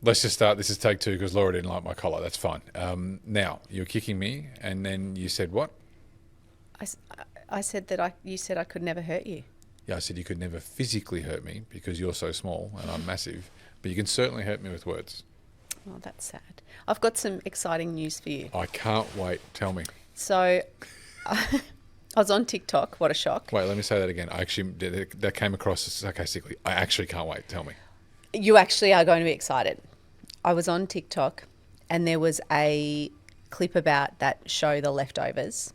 Let's just start. This is take 2 because Laura didn't like my collar. That's fine. Now, you're kicking me and then you said what? I said that you said I could never hurt you. Yeah, I said you could never physically hurt me because you're so small and I'm massive, but you can certainly hurt me with words. Oh, that's sad. I've got some exciting news for you. I can't wait. Tell me. So I was on TikTok. What a shock. Wait, let me say that again. That came across sarcastically. I actually can't wait. Tell me. You actually are going to be excited. I was on TikTok and there was a clip about that show, The Leftovers.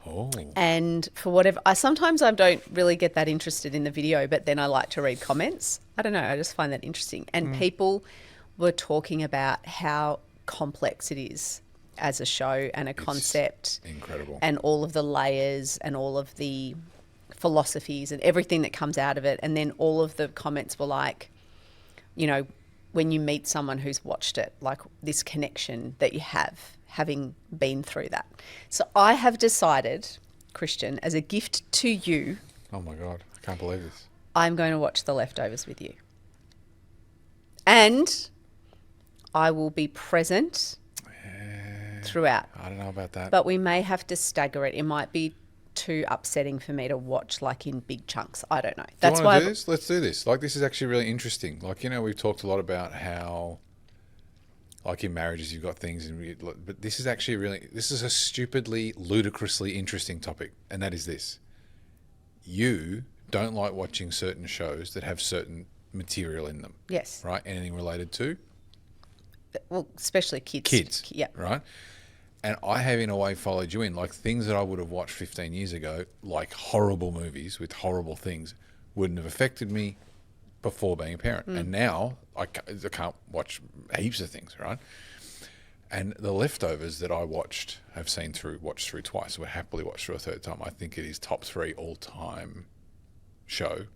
Oh. And for whatever, sometimes I don't really get that interested in the video, but then I like to read comments. I don't know, I just find that interesting. And people were talking about how complex it is as a show and a concept. Incredible. And all of the layers and all of the philosophies and everything that comes out of it. And then all of the comments were like, you know, when you meet someone who's watched it, like this connection that you have, having been through that. So I have decided, Christian, as a gift to you. Oh my God, I can't believe this. I'm going to watch The Leftovers with you. And I will be present throughout. I don't know about that. But we may have to stagger it. It might be too upsetting for me to watch like in big chunks. I don't know. That's why. Let's do this. Like, this is actually really interesting. Like, you know, we've talked a lot about how, like in marriages, you've got things, but this is actually this is a stupidly, ludicrously interesting topic, and that is this: you don't like watching certain shows that have certain material in them. Yes. Right. Anything related to? Well, especially kids. Kids. Yeah. Right. And I have, in a way, followed you in. Like, things that I would have watched 15 years ago, like horrible movies with horrible things, wouldn't have affected me before being a parent. And now I can't watch heaps of things, right? And The Leftovers that I watched through twice. So I happily watched through a third time. I think it is top 3 all-time show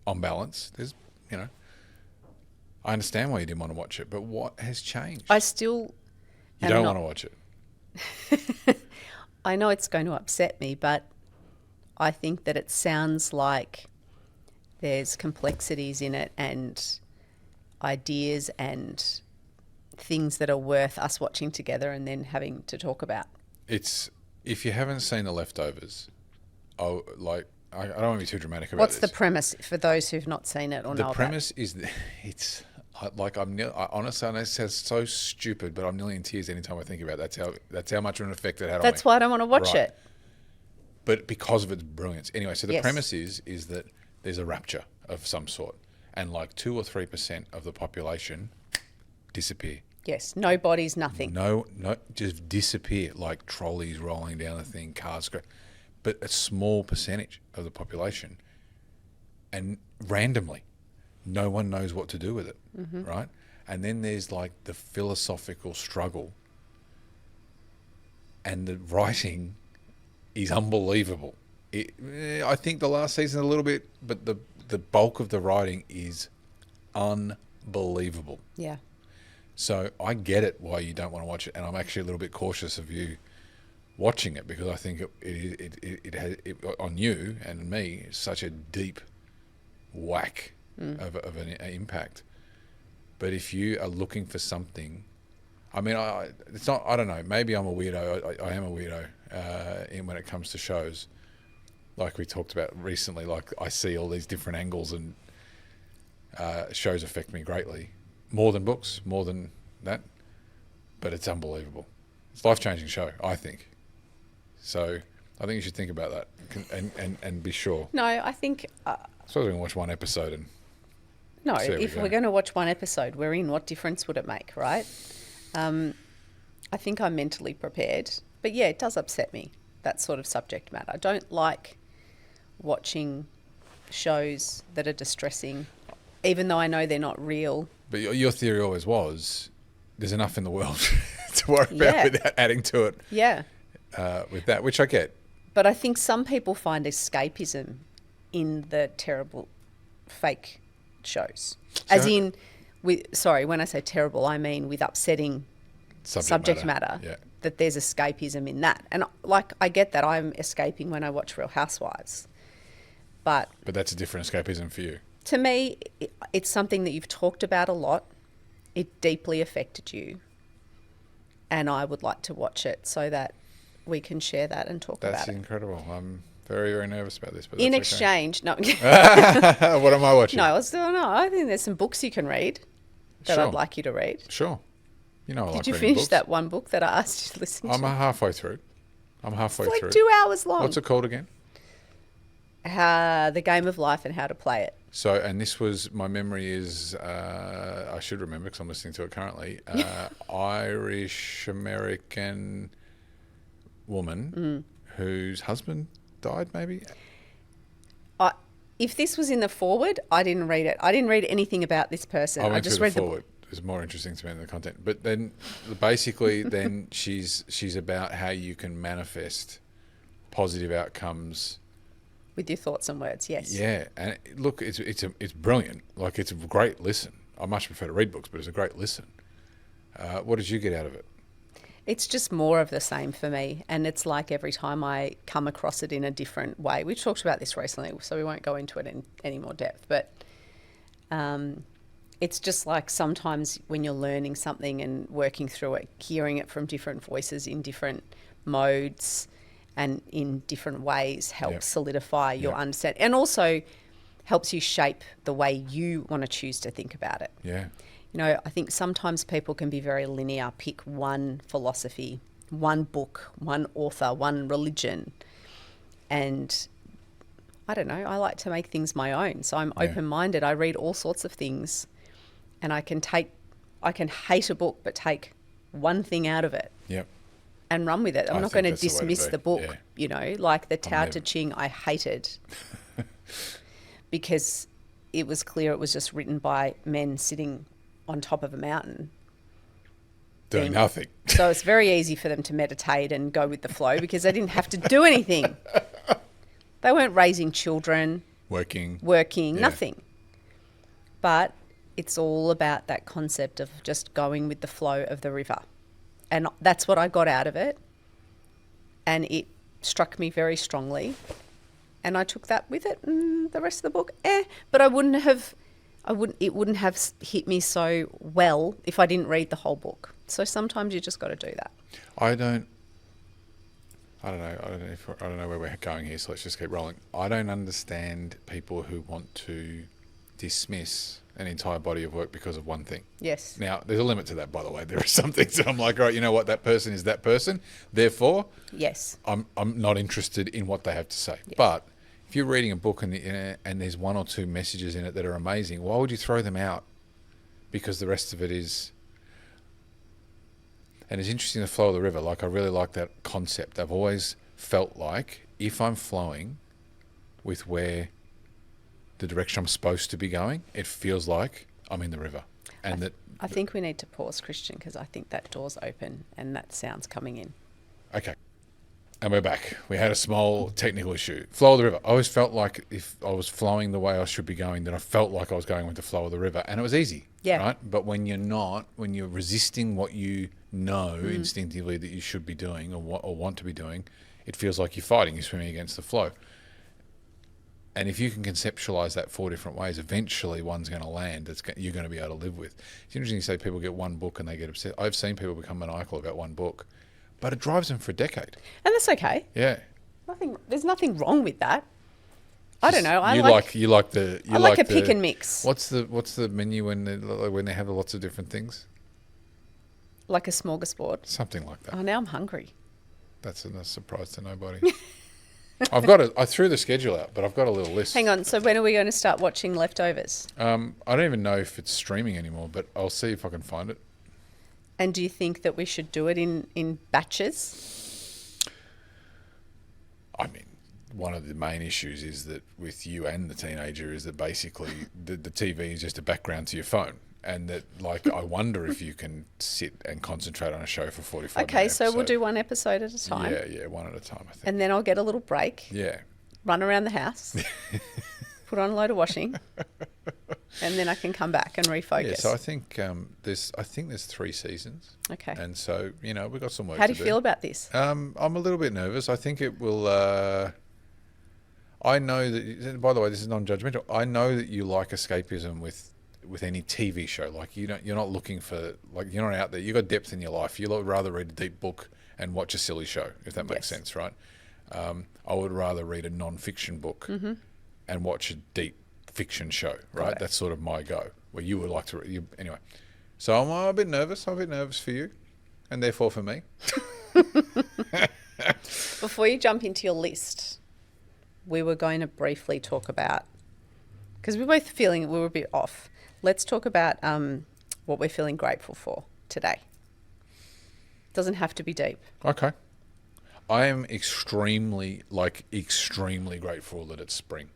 on balance. There's, you know, I understand why you didn't want to watch it, but what has changed? You don't want to watch it. I know it's going to upset me, but I think that it sounds like there's complexities in it and ideas and things that are worth us watching together and then having to talk about. If you haven't seen The Leftovers, I don't want to be too dramatic about What's this. the premise for those who've not seen it or know about it? The premise is honestly, I know it sounds so stupid, but I'm nearly in tears anytime I think about it. That's how much of an effect it had on me. That's why I don't want to watch it. But because of its brilliance. Anyway, so the Yes. premise is that there's a rapture of some sort, and like 2 or 3% of the population disappear. Yes, no bodies, nothing. No, just disappear, like trolleys rolling down the thing, cars go. But a small percentage of the population, and randomly, no one knows what to do with it, right? And then there's like the philosophical struggle, and the writing is unbelievable. I think the last season a little bit, but the bulk of the writing is unbelievable. Yeah. So I get it why you don't want to watch it, and I'm actually a little bit cautious of you watching it because I think it has on you and me such a deep whack of an impact. But if you are looking for something, I mean, it's not. I don't know. Maybe I'm a weirdo. I am a weirdo when it comes to shows. Like we talked about recently, like I see all these different angles, and shows affect me greatly. More than books, more than that. But it's unbelievable. It's a life-changing show, I think. So I think you should think about that and be sure. No, I think... I suppose we can watch one episode and... No, if we're going to watch one episode, we're in. What difference would it make, right? I think I'm mentally prepared. But yeah, it does upset me, that sort of subject matter. I don't like watching shows that are distressing, even though I know they're not real. But your theory always was there's enough in the world to worry about without adding to it. Yeah. With that, which I get. But I think some people find escapism in the terrible fake shows. As in, when I say terrible, I mean with upsetting subject matter. Yeah. That there's escapism in that. And like, I get that. I'm escaping when I watch Real Housewives. But that's a different escapism for you. To me, it's something that you've talked about a lot. it deeply affected you, and I would like to watch it so that we can share that and talk That's about it. incredible. I'm very, very nervous about this. But In that's exchange, no, okay. What am I watching? no, I think there's some books you can read that Sure. I'd like you to read. Sure. You know I like Did you reading finish books. that one book that I asked you to listen I'm to? halfway through. It's through. like 2 hours long. What's it called again? The Game of Life and How to Play It. So, and this was, my memory is, I should remember because I'm listening to it currently, Irish-American woman whose husband died, maybe? If this was in the forward, I didn't read it. I didn't read anything about this person. I went just through read the forward. It's more interesting to me than the content. But then, basically, then she's about how you can manifest positive outcomes. with your thoughts and words, yes. Yeah, and look, it's brilliant. Like, it's a great listen. I much prefer to read books, but it's a great listen. What did you get out of it? It's just more of the same for me. And it's like every time I come across it in a different way. We've talked about this recently, so we won't go into it in any more depth. But it's just like sometimes when you're learning something and working through it, hearing it from different voices in different modes and in different ways helps solidify your understanding, and also helps you shape the way you want to choose to think about it. Yeah. You know, I think sometimes people can be very linear, pick one philosophy, one book, one author, one religion. And I don't know, I like to make things my own. So I'm open-minded. I read all sorts of things, and I can hate a book, but take one thing out of it. Yep. And run with it. I'm not going to dismiss the book, yeah. you know, like the Tao Te Ching I hated because it was clear it was just written by men sitting on top of a mountain. Doing nothing. So it's very easy for them to meditate and go with the flow because they didn't have to do anything. They weren't raising children, Working, nothing. But it's all about that concept of just going with the flow of the river. And that's what I got out of it. And it struck me very strongly. And I took that with it, and the rest of the book, But it wouldn't have hit me so well if I didn't read the whole book. So sometimes you just got to do that. I don't know where we're going here, so let's just keep rolling. I don't understand people who want to dismiss an entire body of work because of one thing. Yes. Now, there's a limit to that, by the way. There are some things that I'm like, right, you know what, that person is that person. Therefore, yes, I'm not interested in what they have to say. Yes. But if you're reading a book and there's one or two messages in it that are amazing, why would you throw them out? Because the rest of it is... And it's interesting, the flow of the river. Like, I really like that concept. I've always felt like if I'm flowing with where the direction I'm supposed to be going, it feels like I'm in the river. And I think we need to pause, Christian, because I think that door's open and that sound's coming in. Okay. And we're back. We had a small technical issue. Flow of the river. I always felt like if I was flowing the way I should be going, then I felt like I was going with the flow of the river. And it was easy. Yeah. Right? But when you're not, when you're resisting what you know instinctively that you should be doing or want to be doing, it feels like you're fighting. You're swimming against the flow. And if you can conceptualize that 4 different ways, eventually one's going to land you're going to be able to live with. It's interesting you say people get one book and they get upset. I've seen people become maniacal about one book, but it drives them for a decade. And that's okay. Yeah. There's nothing wrong with that. I don't know. I like a pick and mix. What's the menu when they have lots of different things? Like a smorgasbord. Something like that. Oh, now I'm hungry. That's a surprise to nobody. I threw the schedule out, but I've got a little list. Hang on. So when are we going to start watching Leftovers? I don't even know if it's streaming anymore, but I'll see if I can find it. And do you think that we should do it in batches? I mean, one of the main issues is that with you and the teenager is that basically the TV is just a background to your phone. And that, like, I wonder if you can sit and concentrate on a show for 45 minutes. Okay, so we'll do one episode at a time. Yeah, one at a time, I think. And then I'll get a little break. Yeah. Run around the house. Put on a load of washing. And then I can come back and refocus. Yeah, so I think there's 3 seasons. Okay. And so, we've got some work How to do do. you feel about this? I'm a little bit nervous. I think it will... I know that... By the way, this is non-judgmental. I know that you like escapism with with any TV show. Like you're not looking for, like, you're not out there. You got depth in your life. You'd rather read a deep book and watch a silly show, if that makes sense, right? I would rather read a non-fiction book and watch a deep fiction show, right? That's sort of my go. Where you would like to read, anyway. So I'm a bit nervous. I'm a bit nervous for you, and therefore for me. Before you jump into your list, we were going to briefly talk about, because we're both feeling we were a bit off. Let's talk about what we're feeling grateful for today. Doesn't have to be deep. Okay. I am extremely grateful that it's spring.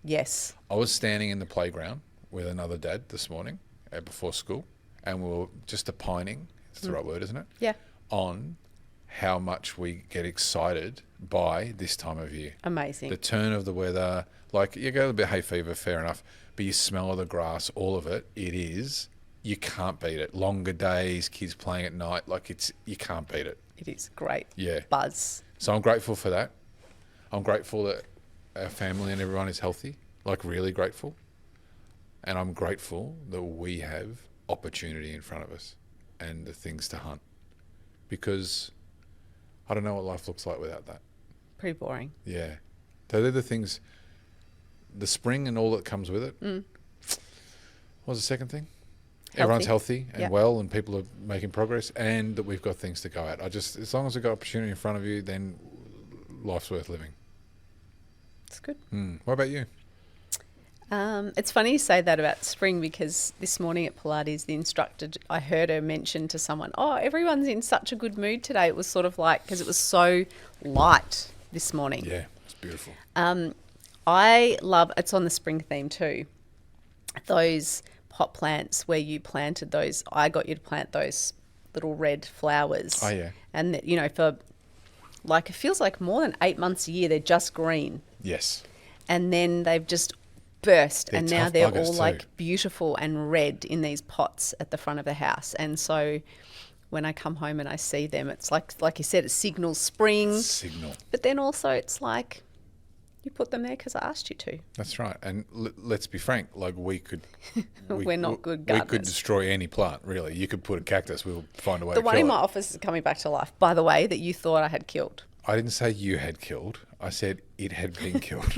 Yes. I was standing in the playground with another dad this morning before school, and we were just opining, that's the right word, isn't it? Yeah. On how much we get excited by this time of year. Amazing. The turn of the weather, like you go a bit hay fever, fair enough, but you smell of the grass, all of it, you can't beat it. Longer days, kids playing at night, you can't beat it. It is great. Yeah. Buzz. So I'm grateful for that. I'm grateful that our family and everyone is healthy, really grateful. And I'm grateful that we have opportunity in front of us and the things to hunt. Because I don't know what life looks like without that. Pretty boring. Yeah. So they're the things, the spring and all that comes with it. What was the second thing? Everyone's healthy and well, and people are making progress, and that we've got things to go at. As long as we've got opportunity in front of you, then life's worth living. It's good. What about you? It's funny you say that about spring, because this morning at Pilates, the instructor, I heard her mention to someone, everyone's in such a good mood today. It was sort of like, because it was so light this morning. Yeah, it's beautiful. I love, it's on the spring theme too, those pot plants where you planted those, I got you to plant those little red flowers. Oh, yeah. And, that, for it feels like more than 8 months a year, they're just green. Yes. And then they've just burst, and now they're all too. Beautiful and red in these pots at the front of the house. And so when I come home and I see them, it's like you said, it signals spring. But then also it's like you put them there because I asked you to. That's right. And let's be frank, we could... We're not good gardeners. We could destroy any plant, really. You could put a cactus, we'll find a way to kill it. The one in my it. office is coming back to life, by the way, that you thought I had killed. I didn't say you had killed. I said it had been killed.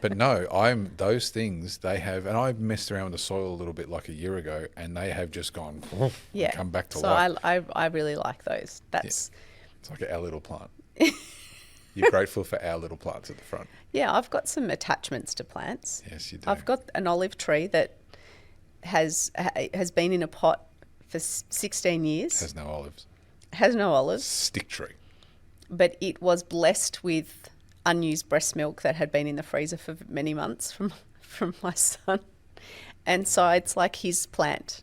But no, those things they have, and I messed around with the soil a little bit a year ago, and they have just gone, and come back to life. So I really like those. It's like our little plant. You're grateful for our little plants at the front. Yeah, I've got some attachments to plants. Yes, you do. I've got an olive tree that has been in a pot for 16 years. Has no olives. Has no olives. Stick tree. But it was blessed with unused breast milk that had been in the freezer for many months from my son. And so it's like his plant.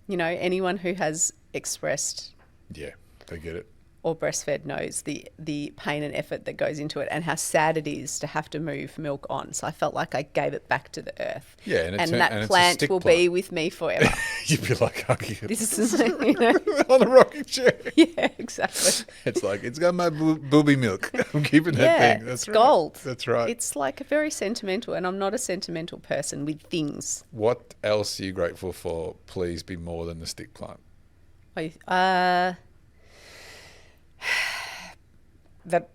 Anyone who has expressed... Yeah, they get it. Or breastfed knows the pain and effort that goes into it, and how sad it is to have to move milk on. So I felt like I gave it back to the earth. Yeah, and that plant will be with me forever. You'd be like hugging it. This is on a rocking chair. Yeah, exactly. It's got my booby milk. I'm keeping that thing. That's it's right. Gold. That's right. It's very sentimental, and I'm not a sentimental person with things. What else are you grateful for? Please be more than the stick plant. That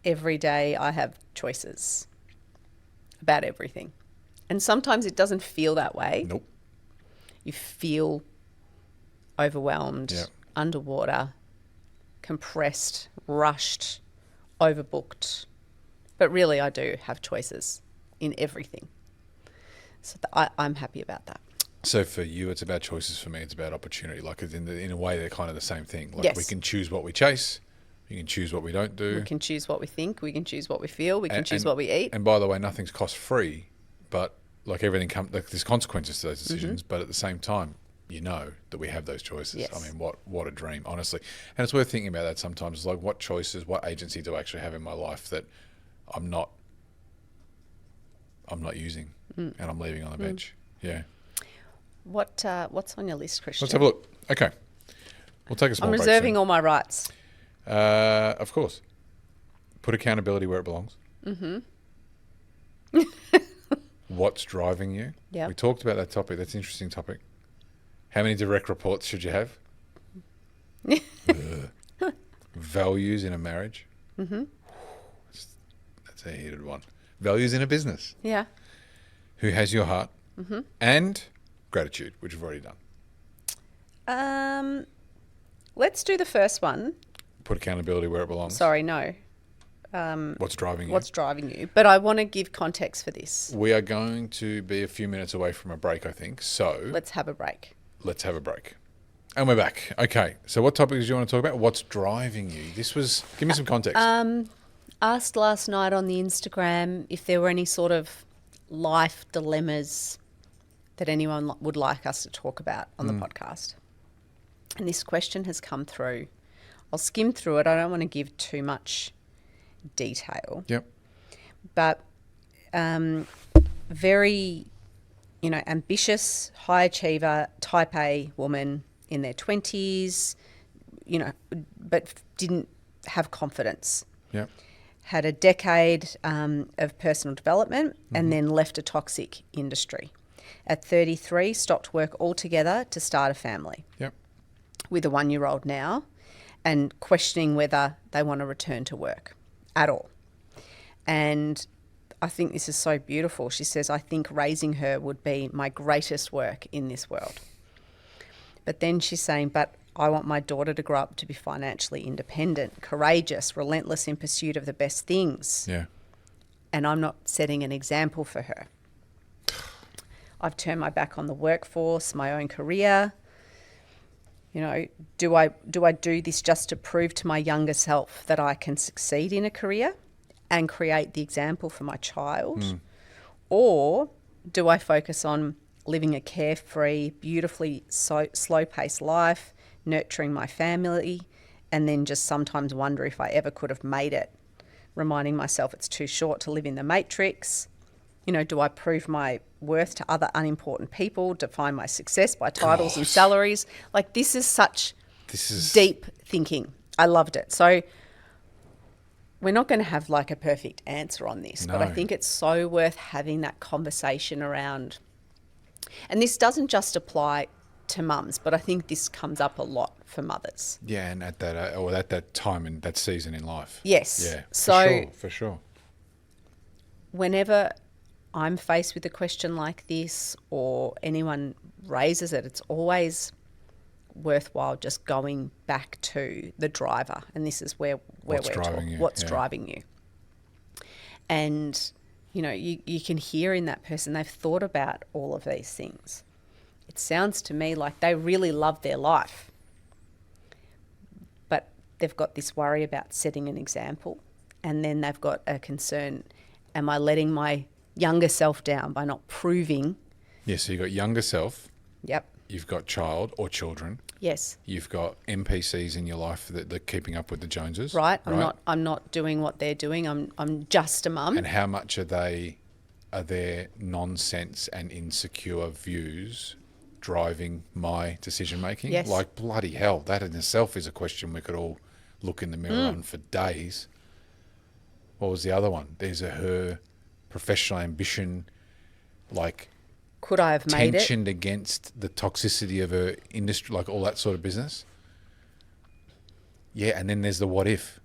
every day I have choices about everything. And sometimes it doesn't feel that way. Nope. You feel overwhelmed, underwater, compressed, rushed, overbooked. But really I do have choices in everything. So I'm happy about that. So for you, it's about choices. For me, it's about opportunity. In a way, they're kind of the same thing. Yes. We can choose what we chase. We can choose what we don't do. We can choose what we think. We can choose what we feel. We can choose what we eat. And by the way, nothing's cost free, but everything there's consequences to those decisions. But at the same time, that we have those choices. Yes. I mean, what a dream, honestly. And it's worth thinking about that sometimes. It's what choices, what agency do I actually have in my life that I'm not using, and I'm leaving on the bench. Yeah. What's on your list, Christian? Let's have a look. Okay. We'll take a small break. I'm reserving all my rights. Of course. Put accountability where it belongs. what's driving you. Yeah. We talked about that topic. That's an interesting topic. How many direct reports should you have? Values in a marriage. Mm-hmm. That's a heated one. Values in a business. Yeah. Who has your heart? Mm-hmm. And gratitude, which we've already done. Let's do the first one. Put accountability where it belongs. Sorry, no. What's driving you? What's driving you? But I want to give context for this. We are going to be a few minutes away from a break, I think. So Let's have a break. let's have a break. And we're back. Okay. So what topics do you want to talk about? What's driving you? Give me some context. Asked last night on the Instagram if there were any sort of life dilemmas that anyone would like us to talk about on the podcast. And this question has come through. I'll skim through it. I don't want to give too much detail. Yep. But very, ambitious, high achiever, type A woman in their 20s, but didn't have confidence. Yep. Had a decade of personal development and then left a toxic industry. At 33, stopped work altogether to start a family. Yep. With a 1-year-old now, and questioning whether they want to return to work at all. And I think this is so beautiful. She says, I think raising her would be my greatest work in this world. But then she's saying, but I want my daughter to grow up to be financially independent, courageous, relentless in pursuit of the best things. Yeah. And I'm not setting an example for her. I've turned my back on the workforce, my own career. Do I do this just to prove to my younger self that I can succeed in a career and create the example for my child? Or do I focus on living a carefree, beautifully slow-paced life, nurturing my family, and then just sometimes wonder if I ever could have made it, reminding myself it's too short to live in the matrix? Do I prove my worth to other unimportant people, define my success by titles and salaries? Like, this is deep thinking. I loved it. So we're not going to have like a perfect answer on this, but I think it's so worth having that conversation around. And this doesn't just apply to mums, but I think this comes up a lot for mothers. Yeah, and at that time and that season in life. Yes. Yeah, for sure. Whenever I'm faced with a question like this or anyone raises it, it's always worthwhile just going back to the driver. And this is where What's we're driving talking. you? What's Yeah. driving you? And, you can hear in that person they've thought about all of these things. It sounds to me like they really love their life, but they've got this worry about setting an example, and then they've got a concern, am I letting my younger self down by not proving? Yeah, so you've got younger self, Yep. you've got child or children, Yes. you've got NPCs in your life that are keeping up with the Joneses. Right. I'm not doing what they're doing. I'm just a mum. And how much are their nonsense and insecure views driving my decision making? Yes. Like, bloody hell, that in itself is a question we could all look in the mirror on for days. What was the other one? There's her professional ambition, like Could I have made it? tensioned against the toxicity of her industry, like all that sort of business. Yeah, and then there's the what if.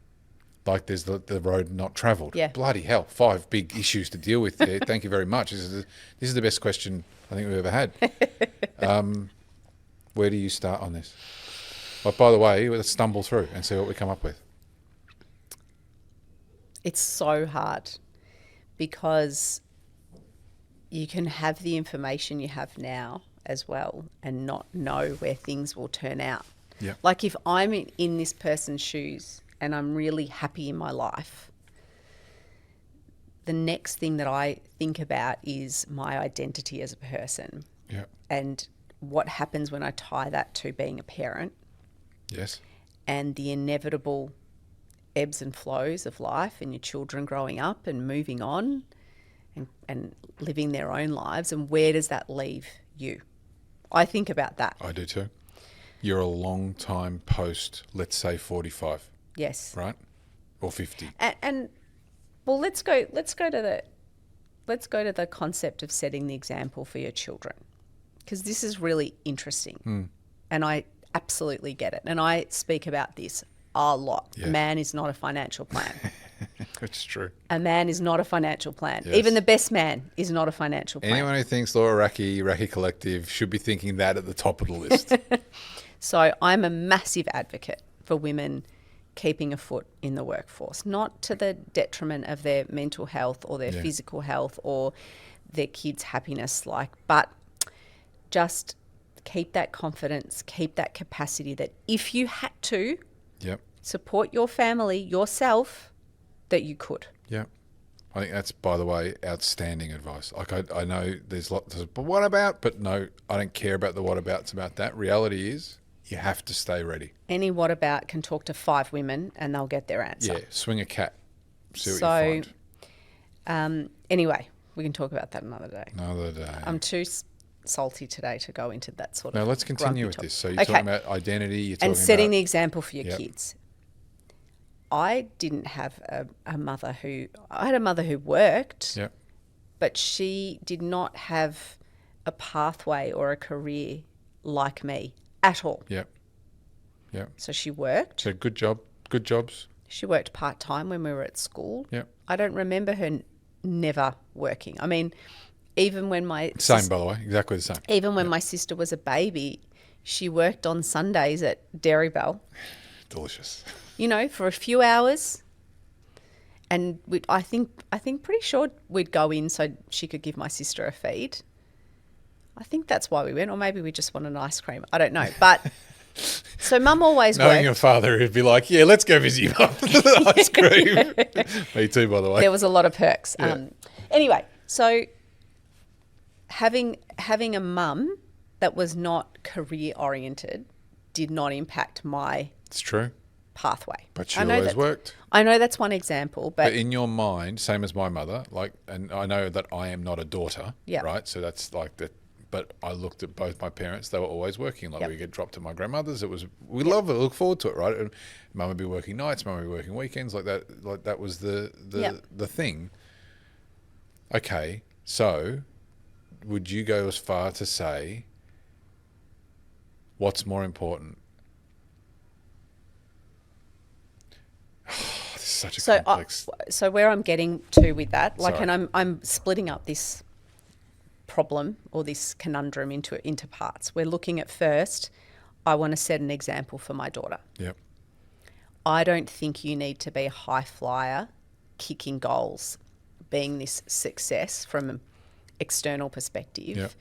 Like there's the road not travelled. Yeah. Bloody hell, 5 big issues to deal with there. Thank you very much. This is the best question I think we've ever had. Where do you start on this? But by the way, let's stumble through and see what we come up with. It's so hard because you can have the information you have now as well and not know where things will turn out. Yeah. Like if I'm in this person's shoes and I'm really happy in my life, the next thing that I think about is my identity as a person. Yeah. And what happens when I tie that to being a parent. Yes. And the inevitable ebbs and flows of life and your children growing up and moving on and living their own lives, and where does that leave you? I think about that. I do too. You're a long time post, let's say 45, Yes. right? Or 50. And well, let's go to let's go to the concept of setting the example for your children, because this is really interesting. And I absolutely get it. And I speak about this a lot. Yes. A man is not a financial plan. It's true. A man is not a financial plan. Yes. Even the best man is not a financial plan. Anyone who thinks Laura Racky, Racky Collective, should be thinking that at the top of the list. So I'm a massive advocate for women keeping a foot in the workforce, not to the detriment of their mental health or their physical health or their kids' happiness, but just keep that confidence, keep that capacity that if you had to support your family yourself, that you could. Yeah. I think that's, by the way, outstanding advice. Like, I know there's lots of, but what about? But no, I don't care about the whatabouts about that. Reality is you have to stay ready. Any whatabout can talk to 5 women and they'll get their answer. Yeah, swing a cat. See what you find. Anyway, we can talk about that another day. Another day. I'm too salty today to go into that sort of. Now, let's continue with this. So you're talking about identity. You're talking and setting about the example for your kids. I didn't have a mother who... I had a mother who worked, but she did not have a pathway or a career like me at all. Yeah. So she worked. So good job. Good jobs. She worked part-time when we were at school. Yeah. I don't remember her never working. I mean, even when my... Same, by the way. Exactly the same. Even when my sister was a baby, she worked on Sundays at Dairy Bell. Delicious. You know, for a few hours. And I think pretty sure we'd go in so she could give my sister a feed. I think that's why we went, or maybe we just wanted an ice cream. I don't know. But so Mum always Knowing worked. your father, he'd be like, yeah, let's go visit your mum for the ice cream. Me too, by the way. There was a lot of perks. Yeah. Anyway, so having a mum that was not career oriented did not impact my It's true. pathway. But she always worked. I know that's one example, But in your mind, same as my mother, and I know that I am not a daughter, right? So that's like that. But I looked at both my parents; they were always working. Like we get dropped at my grandmother's. We love it, look forward to it, right? And Mum would be working nights, Mum would be working weekends, like that. Like that was the thing. Okay, so would you go as far to say what's more important? This is such a complex. So where I'm getting to with that, Sorry. and I'm splitting up this problem or this conundrum into parts. We're looking at first, I want to set an example for my daughter. Yep. I don't think you need to be a high flyer, kicking goals, being this success from an external perspective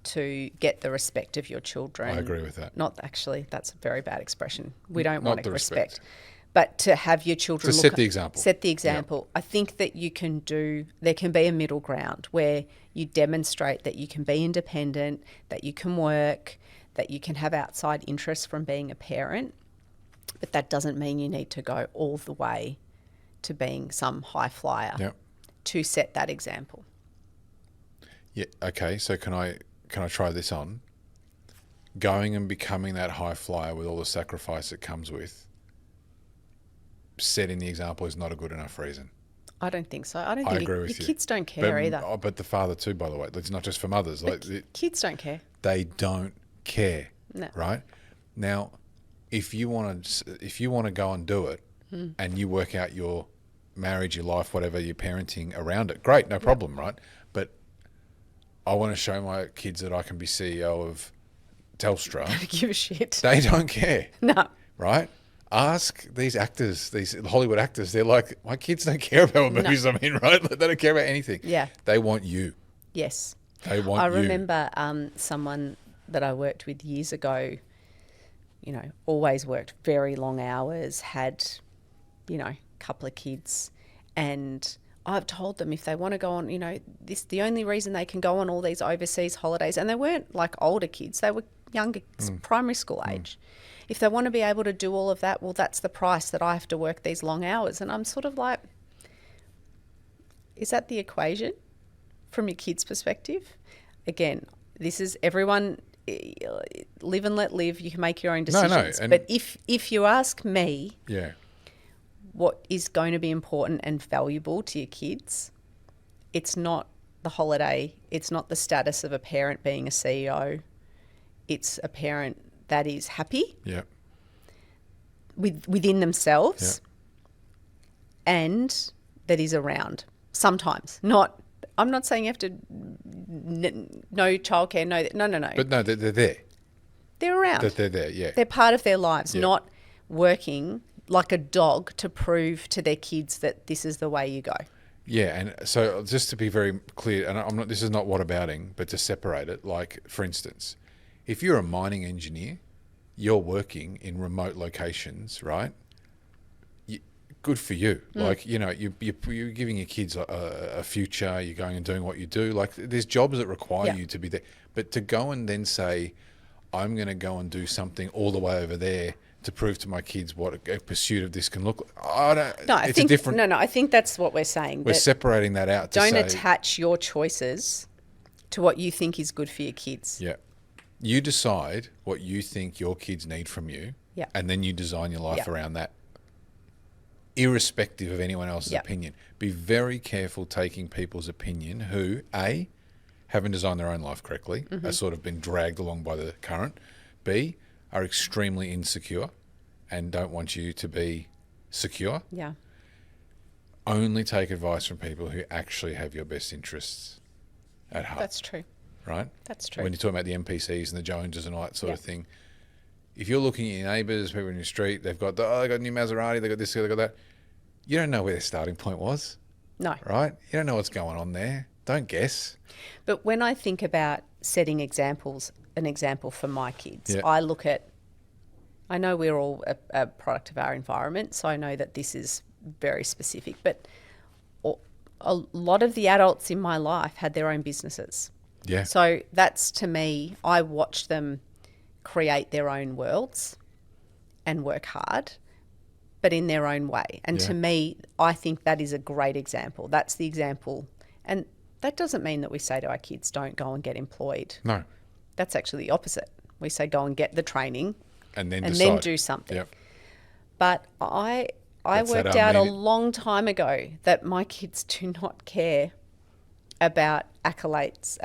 to get the respect of your children. I agree with that. Not actually, that's a very bad expression. We don't Not want the respect. But to have your children To set the example. Set the example. I think that there can be a middle ground where you demonstrate that you can be independent, that you can work, that you can have outside interests from being a parent. But that doesn't mean you need to go all the way to being some high flyer to set that example. Yeah. Okay. So can I try this on? Going and becoming that high flyer with all the sacrifice it comes with. Setting the example is not a good enough reason. I don't think so. I don't I think agree your with you. kids don't care either. But the father too, by the way. It's not just for mothers. Kids don't care. They don't care. No. Right? Now, if you want to go and do it, and you work out your marriage, your life, whatever, your parenting around it, great, no problem, right? But I want to show my kids that I can be CEO of Telstra. Don't give a shit. They don't care. No. Right? Ask these actors, these Hollywood actors. They're like, my kids don't care about what movies I'm in, right? They don't care about anything. Yeah. They want you. Yes. They want you. I remember someone that I worked with years ago, always worked very long hours, had, a couple of kids. And I've told them if they want to go on, the only reason they can go on all these overseas holidays, and they weren't like older kids, they were younger, primary school age. If they want to be able to do all of that, well, that's the price that I have to work these long hours. And I'm sort of like, is that the equation from your kids' perspective? Again, this is everyone, live and let live. You can make your own decisions. No, but if you ask me Yeah. what is going to be important and valuable to your kids, it's not the holiday. It's not the status of a parent being a CEO. It's a parent that is happy Yeah. within themselves Yeah. and that is around sometimes. I'm not saying you have to no childcare, no. But no, they're there. They're around. That they're there, yeah. They're part of their lives, Yeah. not working like a dog to prove to their kids that this is the way you go. Yeah, and so just to be very clear, and I'm not. This is not whatabouting, but to separate it. Like, for instance, if you're a mining engineer, you're working in remote locations, right? Good for you. Like, you know, you're giving your kids a future. You're going and doing what you do. Like, there's jobs that require you to be there. But to go and then say, I'm going to go and do something all the way over there to prove to my kids what a pursuit of this can look like. I think that's what we're saying. We're separating that out. Don't attach your choices to what you think is good for your kids. Yeah. You decide what you think your kids need from you. Yeah. And then you design your life around that, irrespective of anyone else's opinion. Be very careful taking people's opinion who, A, haven't designed their own life correctly, are sort of been dragged along by the current, B, are extremely insecure and don't want you to be secure. Yeah. Only take advice from people who actually have your best interests at heart. That's true. Right? That's true. When you're talking about the NPCs and the Joneses and all that sort of thing, if you're looking at your neighbours, people in your street, they've got, they got a new Maserati, they got this, they got that. You don't know where their starting point was. No. Right? You don't know what's going on there. Don't guess. But when I think about setting examples, an example for my kids, I know we're all a product of our environment, so I know that this is very specific, but a lot of the adults in my life had their own businesses. Yeah. So that's, to me, I watched them create their own worlds and work hard, but in their own way. And to me, I think that is a great example. That's the example. And that doesn't mean that we say to our kids, don't go and get employed. No. That's actually the opposite. We say, go and get the training and then do something. Yep. But I worked out a long time ago that my kids do not care about accolades,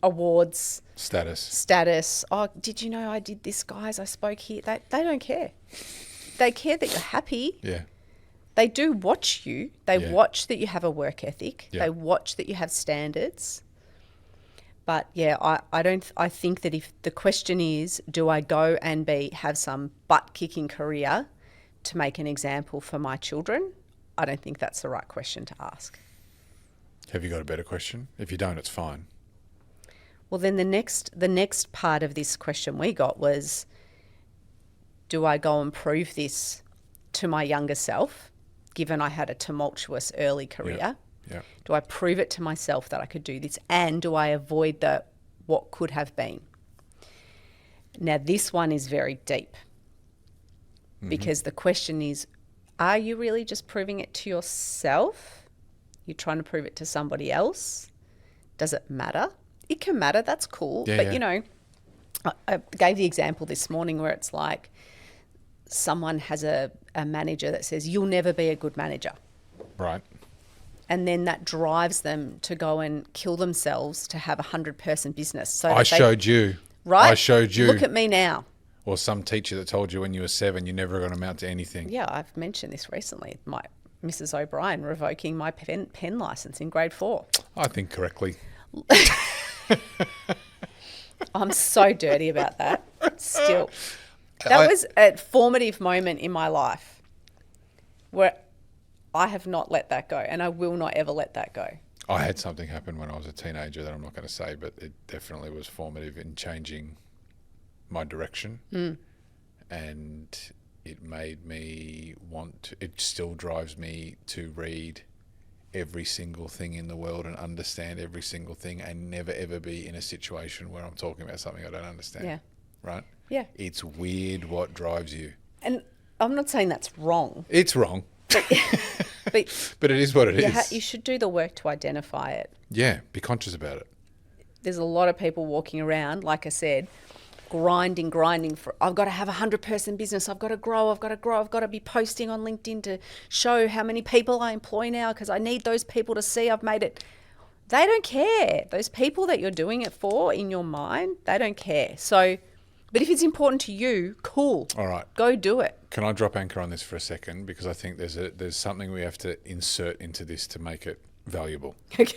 awards, status. Oh, did you know I did this, guys? I spoke here. They don't care. They care that you're happy. Yeah. They do watch you. They watch that you have a work ethic. Yeah. They watch that you have standards. But I think that if the question is, do I go and have some butt-kicking career to make an example for my children? I don't think that's the right question to ask. Have you got a better question? If you don't, it's fine. Well, then the next part of this question we got was, do I go and prove this to my younger self, given I had a tumultuous early career? Yeah. Do I prove it to myself that I could do this? And do I avoid what could have been? Now, this one is very deep because the question is, are you really just proving it to yourself? You're trying to prove it to somebody else? Does it matter? It can matter. That's cool. But, you know, I gave the example this morning where it's like someone has a manager that says, you'll never be a good manager. Right. And then that drives them to go and kill themselves to have a 100-person business. So I showed you. Right? I showed you. Look at me now. Or some teacher that told you when you were 7 you're never going to amount to anything. Yeah, I've mentioned this recently. My Mrs. O'Brien revoking my pen license in grade 4. I think correctly. I'm so dirty about that. Still. That was a formative moment in my life where I have not let that go, and I will not ever let that go. I had something happen when I was a teenager that I'm not going to say, but it definitely was formative in changing my direction. And it made me it still drives me to read every single thing in the world and understand every single thing and never ever be in a situation where I'm talking about something I don't understand. Yeah. Right? Yeah. It's weird what drives you. And I'm not saying that's wrong. It's wrong. But it is what it is. You should do the work to identify it. Yeah, be conscious about it. There's a lot of people walking around, like I said, grinding for, I've got to have a 100-person business. I've got to grow. I've got to be posting on LinkedIn to show how many people I employ now because I need those people to see I've made it. They don't care. Those people that you're doing it for in your mind, they don't care. So, but if it's important to you, cool. All right. Go do it. Can I drop anchor on this for a second? Because I think there's something we have to insert into this to make it valuable. Okay.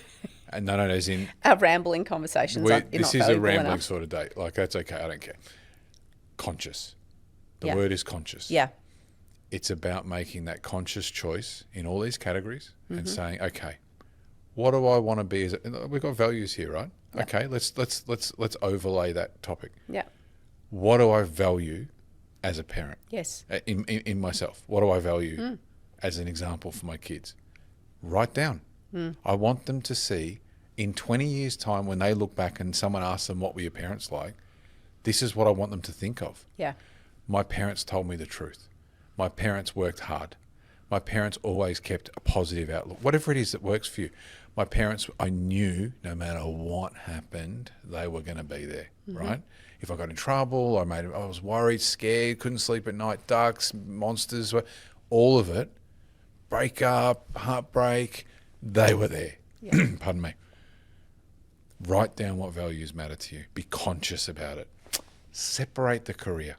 And no, as in... Our rambling conversations are this not is a rambling enough. sort of date. Like, that's okay. I don't care. Conscious. The Yeah. word is conscious. Yeah. It's about making that conscious choice in all these categories Mm-hmm. and saying, okay, what do I want to be as we've got values here, right? Yeah. Okay, let's overlay that topic. Yeah. What do I value as a parent? Yes. In myself? What do I value as an example for my kids? Write down. I want them to see in 20 years' time when they look back and someone asks them, what were your parents like? This is what I want them to think of. Yeah. My parents told me the truth. My parents worked hard. My parents always kept a positive outlook. Whatever it is that works for you. My parents, I knew no matter what happened, they were going to be there, right? If I got in trouble, I was worried, scared, couldn't sleep at night, ducks, monsters, all of it, breakup, heartbreak, they were there. Yeah. Pardon me. Write down what values matter to you. Be conscious about it. Separate the career.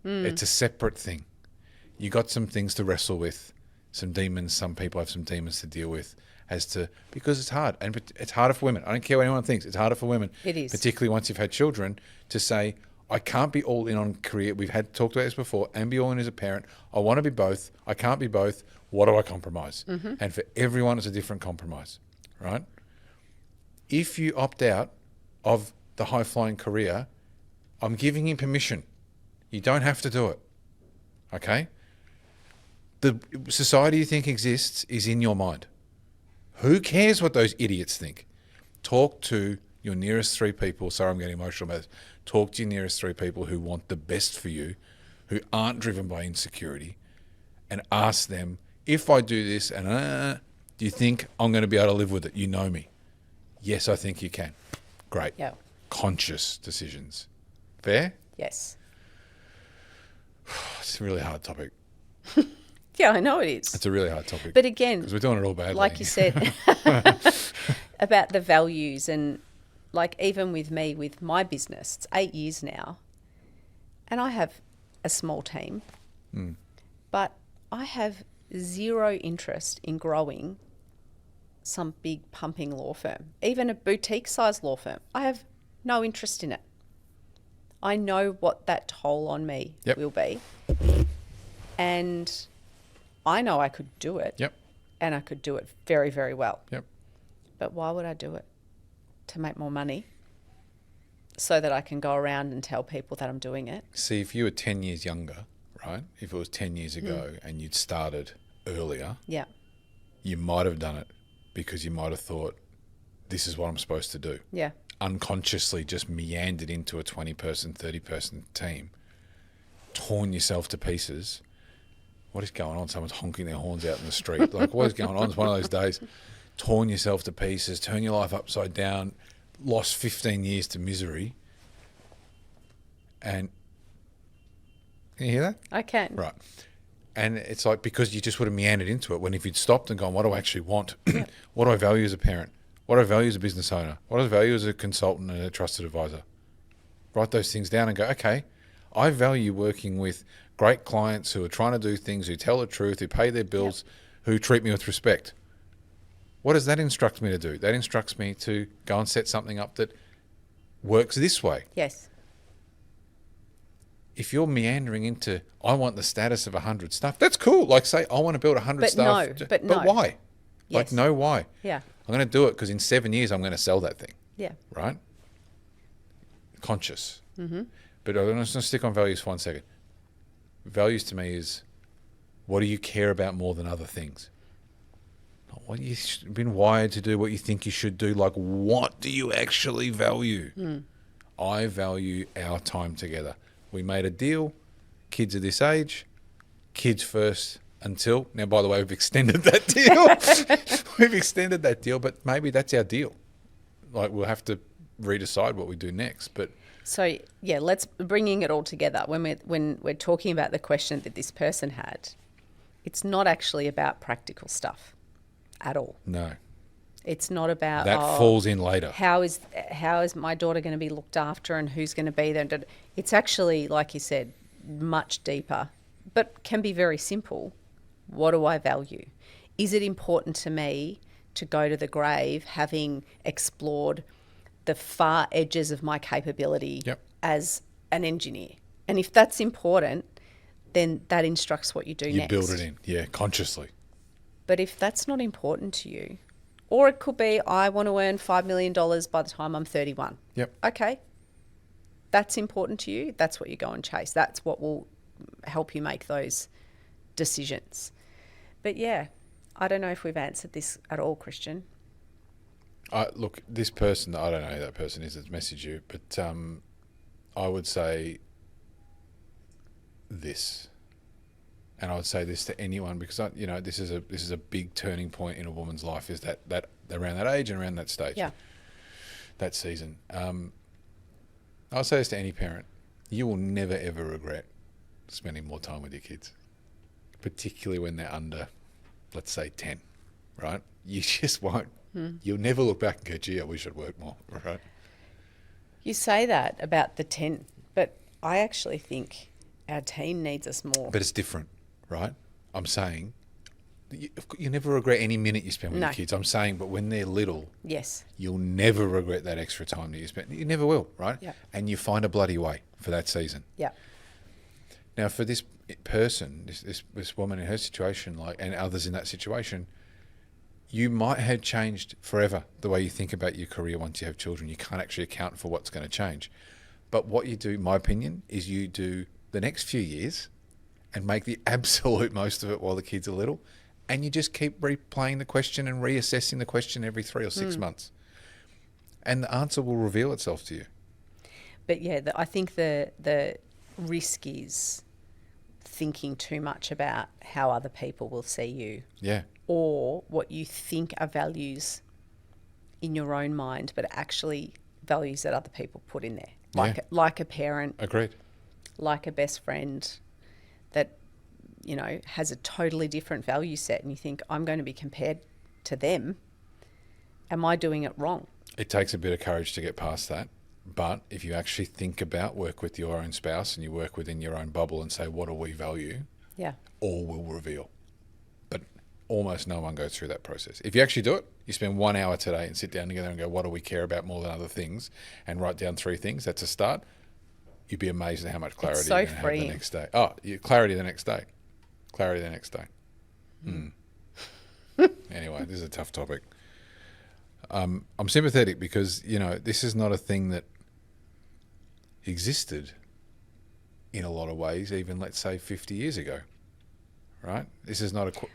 It's a separate thing. You got some things to wrestle with, some demons. Some people have some demons to deal with because it's hard. And it's harder for women. I don't care what anyone thinks. It's harder for women. It is. Particularly once you've had children to say, I can't be all in on career. We've talked about this before, and be all in as a parent. I want to be both. I can't be both. What do I compromise? And for everyone, it's a different compromise, right? If you opt out of the high-flying career, I'm giving you permission. You don't have to do it, okay? The society you think exists is in your mind. Who cares what those idiots think? Talk to your nearest three people. Sorry, I'm getting emotional about this. Talk to your nearest three people who want the best for you, who aren't driven by insecurity, and ask them, if I do this, and do you think I'm going to be able to live with it? You know me. Yes, I think you can. Great. Yeah. Conscious decisions. Fair? Yes. It's a really hard topic. Yeah, I know it is. It's a really hard topic. But again, because we're doing it all badly. like you said, about the values, and like even with me, with my business, it's 8 years now, and I have a small team, but I have zero interest in growing some big pumping law firm, even a boutique size law firm. I have no interest in it. I know what that toll on me will be. And I know I could do it. Yep. And I could do it very, very well. Yep. But why would I do it? To make more money so that I can go around and tell people that I'm doing it. See, if you were 10 years younger, right? If it was 10 years ago and you'd started earlier, Yeah. you might have done it because you might have thought, this is what I'm supposed to do. Yeah. Unconsciously just meandered into a 20-person, 30-person team, torn yourself to pieces. What is going on? Someone's honking their horns out in the street. Like, what is going on? It's one of those days. Torn yourself to pieces, turn your life upside down, lost 15 years to misery. And can you hear that? I can. Right. And it's like, because you just would have meandered into it, when if you'd stopped and gone, what do I actually want? What do I value as a parent? What do I value as a business owner? What do I value as a consultant and a trusted advisor? Write those things down and go, okay, I value working with great clients who are trying to do things, who tell the truth, who pay their bills, who treat me with respect. What does that instruct me to do? That instructs me to go and set something up that works this way. Yes. If you're meandering into, I want the status of 100 staff, that's cool. Like, say, I want to build 100 But staff. no, but no. Why? Like, Yes. no, why? Yeah. I'm going to do it because in 7 years, I'm going to sell that thing. Yeah. Right? Conscious. Mm-hmm. But I'm just going to stick on values for 1 second. Values to me is, what do you care about more than other things? Not what you've been wired to do, what you think you should do. Like, what do you actually value? I value our time together. We made a deal. Kids are this age. Kids first until... Now, by the way, we've extended that deal. We've extended that deal, but maybe that's our deal. Like, we'll have to redecide what we do next. But So yeah, let's bringing it all together. When we're talking about the question that this person had, it's not actually about practical stuff at all. no, It's not about that falls in later. how is my daughter going to be looked after and who's going to be there. It's actually, like you said, much deeper, but can be very simple. What do I value? Is it important to me to go to the grave having explored the far edges of my capability Yep. as an engineer? And if that's important, then that instructs what you do You next. build it in, yeah, consciously. But if that's not important to you, or it could be, I want to earn $5 million by the time I'm 31. Yep. Okay. That's important to you. That's what you go and chase. That's what will help you make those decisions. But yeah, I don't know if we've answered this at all, Christian. Look, this person, I don't know who that person is that's messaged you, but I would say this, and I would say this to anyone because this is a big turning point in a woman's life. Is that around that age and around that stage, Yeah. that season. I'll say this to any parent: you will never ever regret spending more time with your kids, particularly when they're under, let's say, 10. Right? You just won't. You'll never look back and go, "Gee, I wish I'd worked more." Right? You say that about the 10, but I actually think our teen needs us more. But it's different, right? I'm saying you never regret any minute you spend with No. your kids. I'm saying, but when they're little, Yes. you'll never regret that extra time that you spent. You never will, right? Yeah. And you find a bloody way for that season. Yeah. Now, for this person, this woman in her situation, and others in that situation, you might have changed forever the way you think about your career once you have children. You can't actually account for what's going to change. But what you do, in my opinion, is you do the next few years and make the absolute most of it while the kids are little. And you just keep replaying the question and reassessing the question every 3 or 6 months. And the answer will reveal itself to you. But yeah, I think the risk is thinking too much about how other people will see you Yeah. or what you think are values in your own mind, but actually values that other people put in there. Like a parent, Agreed. like a best friend that, has a totally different value set, and you think, I'm going to be compared to them. Am I doing it wrong? It takes a bit of courage to get past that. But if you actually think about work with your own spouse and you work within your own bubble and say, what do we value? Yeah. All will reveal. But almost no one goes through that process. If you actually do it, you spend 1 hour today and sit down together and go, what do we care about more than other things? And write down 3 things. That's a start. You'd be amazed at how much clarity so you're going to have the next day. Clarity the next day. Clarity the next day. Anyway, this is a tough topic. I'm sympathetic because, this is not a thing that existed in a lot of ways, even, let's say, 50 years ago, right? This is not a...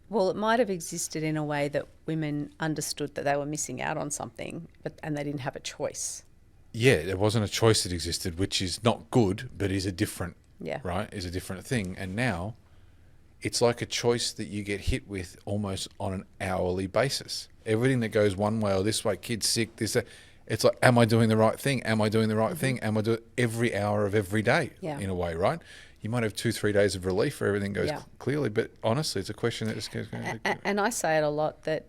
Well, it might have existed in a way that women understood that they were missing out on something, and they didn't have a choice. Yeah, there wasn't a choice that existed, which is not good, but is a different, Yeah. right? Is a different thing. And now it's like a choice that you get hit with almost on an hourly basis. Everything that goes one way or this way, kids sick, this, that, it's like, am I doing the right thing? Am I doing the right thing? Am I doing every hour of every day in a way, right? You might have 2-3 days of relief where everything goes clearly, but honestly, it's a question that just goes... And I say it a lot that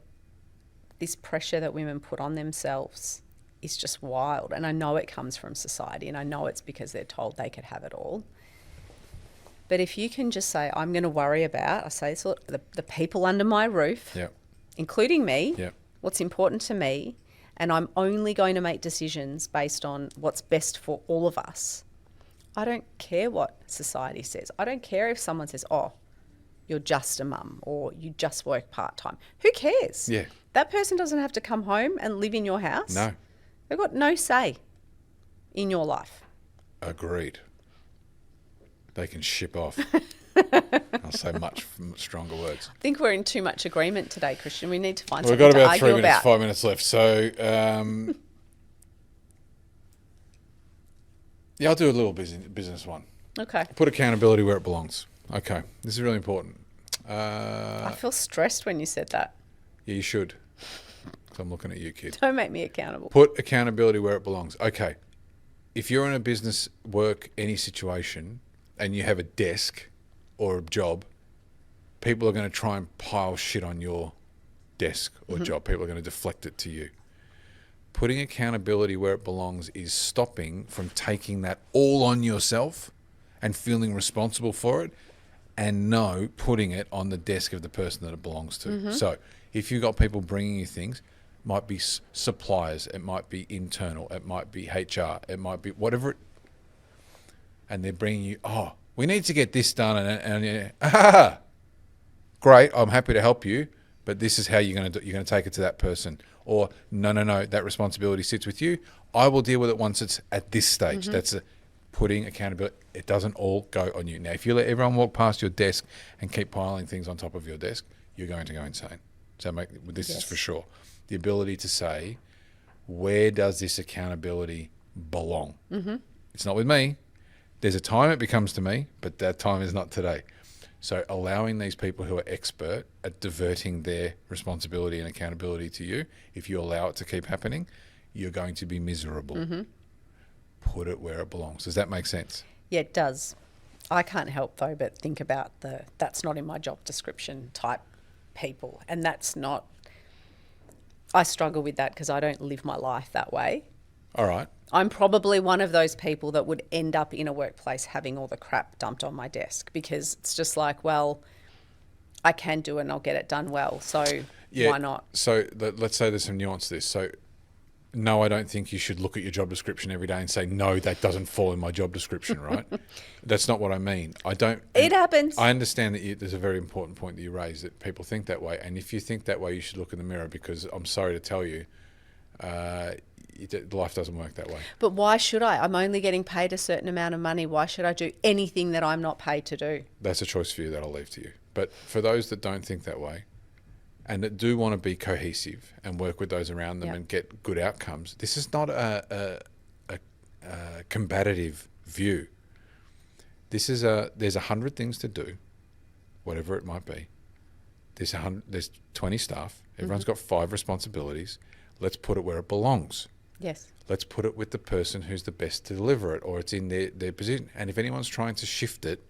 this pressure that women put on themselves is just wild. And I know it comes from society, and I know it's because they're told they could have it all. But if you can just say, I'm going to worry about, I say, so the people under my roof, including me, what's important to me, and I'm only going to make decisions based on what's best for all of us. I don't care what society says. I don't care if someone says, oh, you're just a mum or you just work part-time. Who cares? Yeah. That person doesn't have to come home and live in your house. No. They've got no say in your life. Agreed. They can ship off. I'll say much stronger words. I think we're in too much agreement today, Christian. We need to find We've something got to about argue 3 minutes, about. 5 minutes left. So, I'll do a little business one. Okay. Put accountability where it belongs. Okay, this is really important. I feel stressed when you said that. Yeah, you should. because I'm looking at you, kid. Don't make me accountable. Put accountability where it belongs. Okay. If you're in a business, work, any situation, and you have a desk or a job, people are going to try and pile shit on your desk or job. People are going to deflect it to you. Putting accountability where it belongs is stopping from taking that all on yourself and feeling responsible for it, and putting it on the desk of the person that it belongs to. So if you've got people bringing you things, it might be suppliers, it might be internal, it might be HR, it might be whatever, and they're bringing you, we need to get this done, and great, I'm happy to help you, but this is how you're going to take it to that person. Or no, that responsibility sits with you. I will deal with it once it's at this stage. That's putting accountability. It doesn't all go on you. Now, if you let everyone walk past your desk and keep piling things on top of your desk, you're going to go insane. So this is for sure. The ability to say, where does this accountability belong? It's not with me. There's a time it becomes to me, but that time is not today. So allowing these people who are expert at diverting their responsibility and accountability to you, if you allow it to keep happening, you're going to be miserable. Put it where it belongs. Does that make sense? Yeah, it does. I can't help, though, but think about that's not in my job description type people. And that's not, I struggle with that because I don't live my life that way. All right. I'm probably one of those people that would end up in a workplace having all the crap dumped on my desk, because it's just like, well, I can do it and I'll get it done well. So why not? So let's say there's some nuance to this. So no, I don't think you should look at your job description every day and say, no, that doesn't fall in my job description, right? That's not what I mean. It happens. I understand that there's a very important point that you raised, that people think that way. And if you think that way, you should look in the mirror, because I'm sorry to tell you, life doesn't work that way. But why should I? I'm only getting paid a certain amount of money. Why should I do anything that I'm not paid to do? That's a choice for you that I'll leave to you. But for those that don't think that way and that do want to be cohesive and work with those around them and get good outcomes, this is not a combative view. This is there's 100 things to do, whatever it might be. There's 20 staff. Everyone's got 5 responsibilities. Let's put it where it belongs. Yes. Let's put it with the person who's the best to deliver it, or it's in their position. And if anyone's trying to shift it,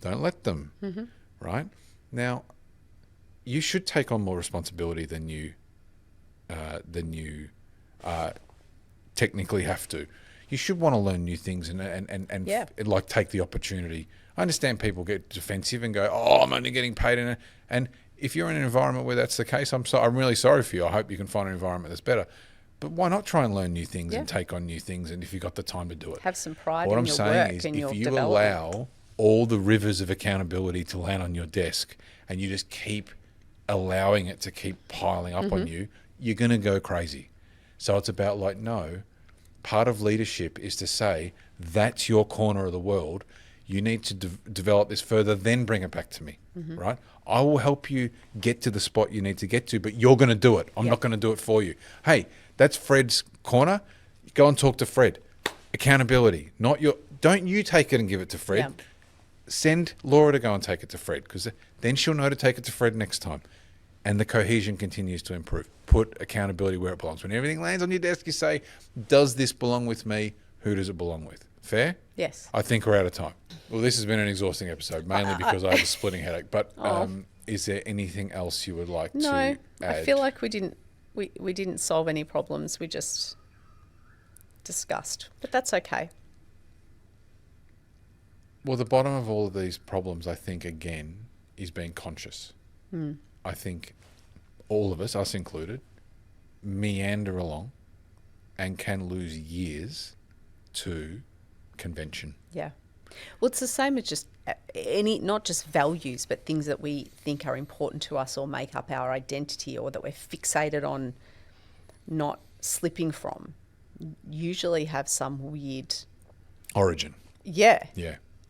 don't let them, right? Now, you should take on more responsibility than you technically have to. You should want to learn new things and like take the opportunity. I understand people get defensive and go, I'm only getting paid and if you're in an environment where that's the case, I'm really sorry for you. I hope you can find an environment that's better. But why not try and learn new things and take on new things? And if you've got the time to do it, have some pride what in I'm your saying work is, and your if you development. allow all the rivers of accountability to land on your desk and you just keep allowing it to keep piling up on you, you're going to go crazy. So it's about part of leadership is to say, that's your corner of the world. You need to develop this further, then bring it back to me, right? I will help you get to the spot you need to get to, but you're going to do it. I'm not going to do it for you. Hey, that's Fred's corner. Go and talk to Fred. Accountability, don't you take it and give it to Fred. Yeah. Send Laura to go and take it to Fred, because then she'll know to take it to Fred next time. And the cohesion continues to improve. Put accountability where it belongs. When everything lands on your desk, you say, does this belong with me? Who does it belong with? Fair? Yes. I think we're out of time. Well, this has been an exhausting episode, mainly because I have a splitting headache. But is there anything else you would like to add? I feel like we didn't solve any problems. We just discussed. But that's okay. Well, the bottom of all of these problems, I think, again, is being conscious. I think all of us, us included, meander along and can lose years to convention. Yeah. Well, it's the same as just not just values, but things that we think are important to us or make up our identity, or that we're fixated on not slipping from, usually have some weird Origin. Yeah.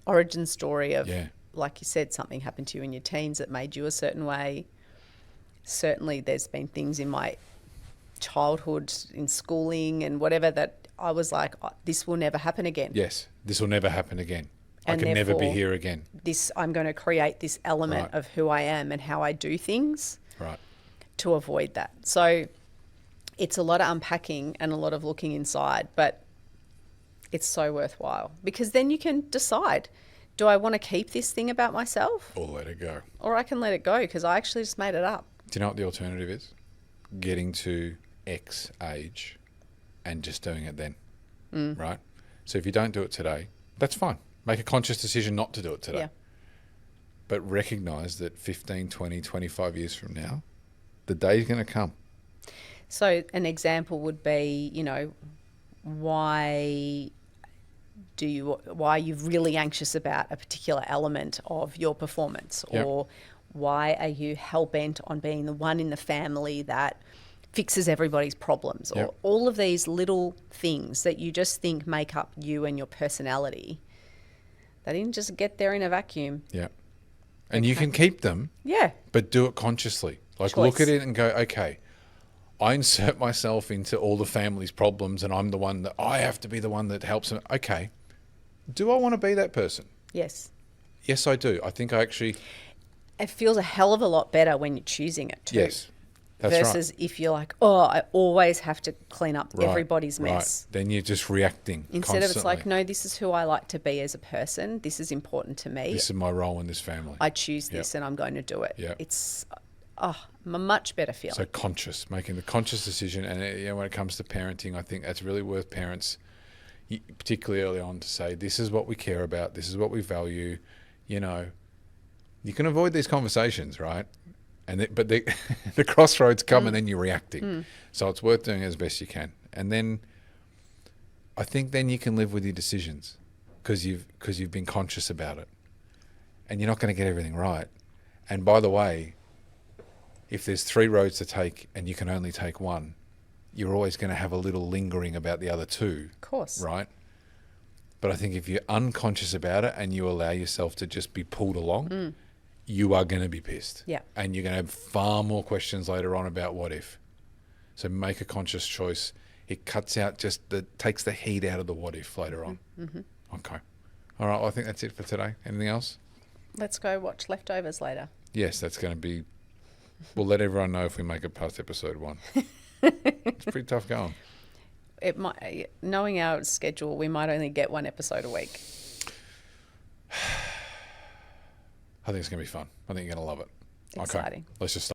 Origin story of, like you said, something happened to you in your teens that made you a certain way. Certainly there's been things in my childhood, in schooling and whatever, that I was like, this will never happen again. Yes, this will never happen again. And I can never be here again. I'm going to create this element of who I am and how I do things to avoid that. So It's a lot of unpacking and a lot of looking inside, but it's so worthwhile because then you can decide, do I want to keep this thing about myself? Or let it go. Or I can let it go because I actually just made it up. Do you know what the alternative is? Getting to X age and just doing it then, right? So if you don't do it today, that's fine. Make a conscious decision not to do it today. Yeah. But recognize that 15, 20, 25 years from now, the day's going to come. So an example would be, why are you really anxious about a particular element of your performance? Yep. Or why are you hell-bent on being the one in the family that fixes everybody's problems? Yep. Or all of these little things that you just think make up you and your personality. They didn't just get there in a vacuum. Yeah. And you can keep them, Yeah. but do it consciously. Like Choice. look at it and go, okay, I insert myself into all the family's problems and I'm the one that I have to be the one that helps them. Okay. Do I want to be that person? Yes. Yes, I do. I think I actually... It feels a hell of a lot better when you're choosing it too. Yes. That's right. Versus if you're like, oh, I always have to clean up everybody's mess. Right. Then you're just reacting Instead of it's like, constantly. no, this is who I like to be as a person. This is important to me. This is my role in this family. I choose this and I'm going to do it. Yep. It's a much better feeling. So conscious, making the conscious decision. And when it comes to parenting, I think that's really worth parents, particularly early on, to say, this is what we care about. This is what we value. You can avoid these conversations, right? But the crossroads come and then you're reacting. So it's worth doing as best you can. And then I think then you can live with your decisions because you've been conscious about it. And you're not going to get everything right. And by the way, if there's 3 roads to take and you can only take one, you're always going to have a little lingering about the other 2. Of course. Right? But I think if you're unconscious about it and you allow yourself to just be pulled along, you are going to be pissed. Yeah. And you're going to have far more questions later on about what if. So make a conscious choice. It cuts out takes the heat out of the what if later on. Mm-hmm. Okay. All right. Well, I think that's it for today. Anything else? Let's go watch Leftovers later. Yes, that's going to be... We'll let everyone know if we make it past episode 1. It's pretty tough going. It might, knowing our schedule, we might only get 1 episode a week. I think it's going to be fun. I think you're going to love it. Exciting. Okay. Let's just start.